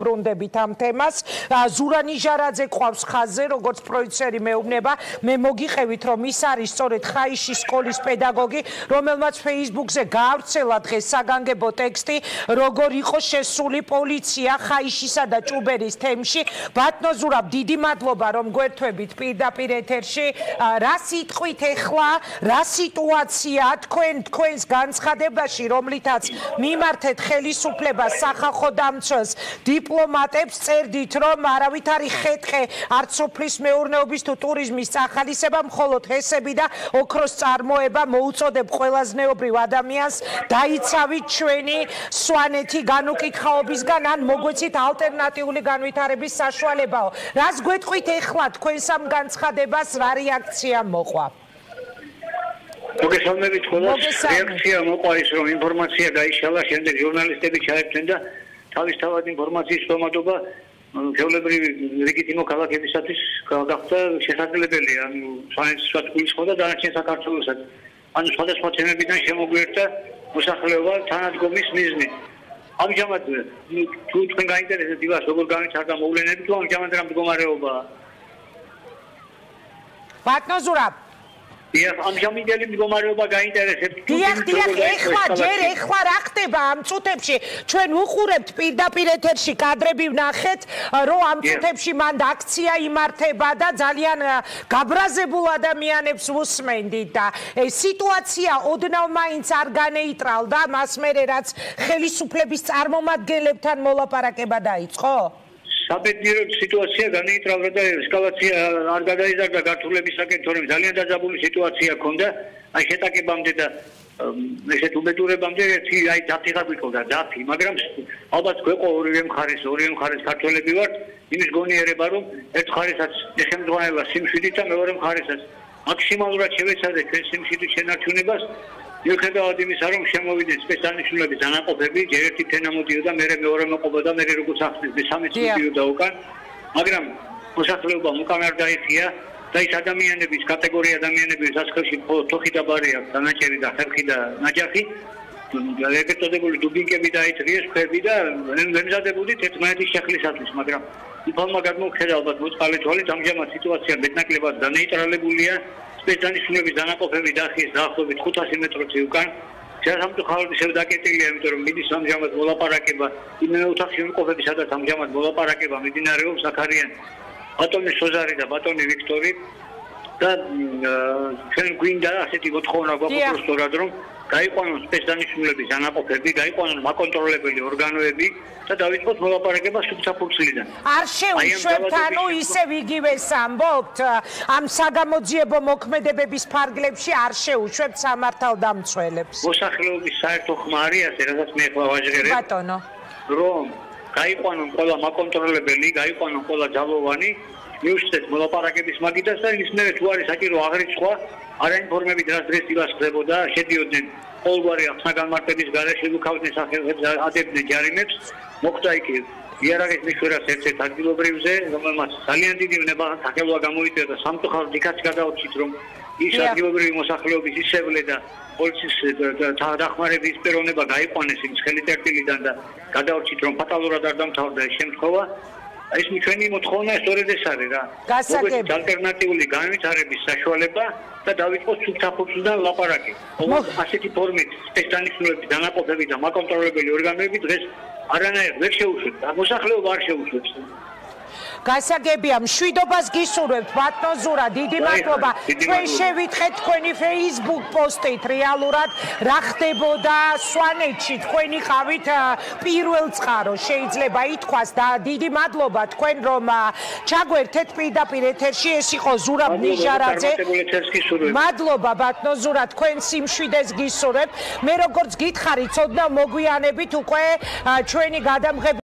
დავუბრუნდებით ამ თემას. ზურა ნიჟარაძე ყავს ხაზზე, როგორც პროდიუსერი მეუბნება. მე მოგიყევით, რომ ის არის სწორედ ხაიშის სკოლის პედაგოგი, რომელმაც Facebook-ზე გაავრცელა დღეს საგანგებო ტექსტი, როგორ იყო შესული პოლიცია ხაიშისა და ჭუბერის თემში. ბატონო ზურაბ, დიდი მადლობა, რომ გვერთვებით პირდაპირ ეთერში. რა სიტყვით ეხლა, რა სიტუაცია თქვენს განცხადებაში, რომლითაც მიმართეთ ხელისუფლებას, სახალხო დამცველს, დიპლომატებს წერდით, რომ არავითარი ხეთყე არც სოფლის მეურნეობის თუ ტურიზმის წახალისება, მხოლოდ ჰესები და ოქროს წარმოება მოუწოდებ ყველაზნეობრივ ადამიანს დაიცავით ჩვენი სვანეთი განუკითხაობისგან, ან მოგვეცით ალტერნატიული განვითარების საშუალებაო. რას გვეტყვით ეხლა თქვენს ამ განცხადებას, რა რეაქცია მოყვა? მოგესალმებით ყველას. რეაქცია მოყვა ის, რომ ინფორმაცია გაიშალა, შემდეგ ჟურნალისტები ჩაერთვნენ და თავისთავად ინფორმაციის სტომატობა ჩვეულებრივი რიგითი მოქალაქეებისათვის გახდა შესაძლებელი, ანუ სვანეთისაც გულისხმობდა და დანარჩენ საქართველოსაც. ანუ სხვადასხვა თემებიდან შემოგვიერთდა მოსახლეობა თანადგომის მიზნით. ამჟამად თუ თქვენ გაინტერესებთ იმას, როგორ განვითარდა მოვლენები, თუ ამჟამად რა მდგომარეობაა? ბატონო ზურაბ, ამჟამადელი მდგომარეობა გაინტერესებთ? დიახ, ეხლა რა ხდება ამ წუთებში? ჩვენ უყურებთ პირდაპირ ეთერში კადრები ვნახეთ, რომ ამ წუთებში მანდ აქცია იმართება და ძალიან გაბრაზებულ ადამიანებს ვუსმენდით და სიტუაცია ოდნავ მაინც არ განეიტრალდა მას მერე რაც ხელისუფლების წარმომადგენლებთან მოლაპარაკება დაიწყო? საბედნიეროდ სიტუაცია განეიტრალდა და ესკალაცია არ გადაიზარდა გართულებისაკენ, თორემ ძალიან დაძაბული სიტუაცია ჰქონდა. აი შეტაკებამდე და ესეთ უბედურებამდე დაფი გაგვიწყდა, მაგრამ ალბათ გვეყო ორივე მხარეს ქართველები ვართ, იმის გონიერება, რომ ერთ მხარესაც ეხემძღვანება სიმშვიდით და მეორე მხარესაც მაქსიმალურად შევეცადეთ ჩვენ სიმშვიდის შენარჩუნებას. მიუხედავად იმისა, რომ შემოვიდნენ სპეციალისტების დანაყოფები, ჯერ ერთი თენა მოდიოდა, მერე მეორე მოყობოდა, მერე როგორც ახსნეს, მესამეც მოდიოდა უკან, მაგრამ მოსახლეობა უკან არ დაიხია და ის ადამიანების კატეგორია ადამიანები, რასაც ხელში თოხი და ბარი აქვს, დანაჭერი და ხერხი და ნაჯახი, ეგრეთ წოდებული დუბინკები დაიწრიეს, ქვები და ემზადებოდით ერთმანეთის შეხლისათვის, მაგრამ უფალმა გადმოხედა ალბათ მოწყალე თვალით, ამჟამად სიტუაცია მეტნაკლებად განეიტრალებულია. სპეციალისტების დანაყოფები დაახიეს დაახლოებით 500 მეტროთი უკან. სამწუხაროდ ისევ დაკეტილია, იმიტომ რომ მიდის ამჟამად მოლაპარაკება იმენე ოთახში იმყოფები, სადაც ამჟამად მოლაპარაკება მიმდინარეობს, აქ არიან ბატონი სოზარი და ბატონი ვიქტორი და ჩვენ გვინდა ასეთი მოთხოვნა გვაქვს პროსტორად, რომ გაიყვანონ სპეციალისტების დანაყოფები, გაიყვანონ მაკონტროლებელი ორგანოები და დავიწყოთ მოლაპარაკება სუფთა-ფურცლიდან. არ შეუშვებთ, ანუ ისევ იგივეს ამბობთ, ამ საგამოძიებო მოქმედებების ფარგლებში არ შეუშვებთ სამართალდამცველებს. მოსახლეობის საერთო ხმა არის ასე, რასაც მე ახლა ვაჟღერებ. ბატონო. რომ გაიყვანონ ყველა მაკონტროლებელი, გაიყვანონ ყველა ძალოვანი, მიუშვეთ მოლაპარაკების მაგიდას და ის მერე თუ არის საჭირო აღრიცხვა, არაინფორმებით რაც დღეს ილაშქრებოდა, შედიოდნენ ყოველგვარი ახსნა-განმარტების გარეშე, უკავდნენ სახელმწიფოებს, ადებდნენ ჯარიმებს, მოხდა იქ იარაღის მისვერას ერთ-ერთ ადგილობრივზე, რომელმაც ძალიან დიდი ნებართაკელვა გამოიწვია და სამწუხაროდ იქაც გადავრჩით, რომ ის ადგილობრივი მოსახლეობის ისევლე და პოლიციის დახმარების პიროვნება გაიყვანეს იმ ხელიწერტილიდან და გადავრჩით, რომ ფატალურად არ დამთავრდა ეს შემთხვევა. ეს ჩვენი მოთხოვნა სწორედ ეს არის რა. მოგვეცით ალტერნატიული განვითარების საშუალება და დავიწყოთ სუფთა-ფურცლიდან ლაპარაკი. ასეთი ფორმით სპეციალისტების დანაყოფები და მაკონტროლებელი ორგანოები დღეს არანაირ ვერ შეუშვებთ. მოსახლეობა არ შეუშვებს. გასაგებია, მშვიდობას გისურვებთ, ბატონო ზურა, დიდი მადლობა. ჩვენ შევითხეთ თქვენი Facebook პოსტით რეალურად რა ხდებოდა სვანეთში, თქვენი ყავით პირველ წყარო, შეიძლება ითქვას და დიდი მადლობა თქვენ რომ ჩაგვერთეთ პირდაპირ ეთერში, ეს იყო ზურაბ ნიჟარაძე. მადლობა ბატონო ზურა, თქვენ სიმშვიდეს გისურვებთ. მე როგორც გითხარით, ოდნავ მოგვიანებით უკვე ჩვენი გადამღები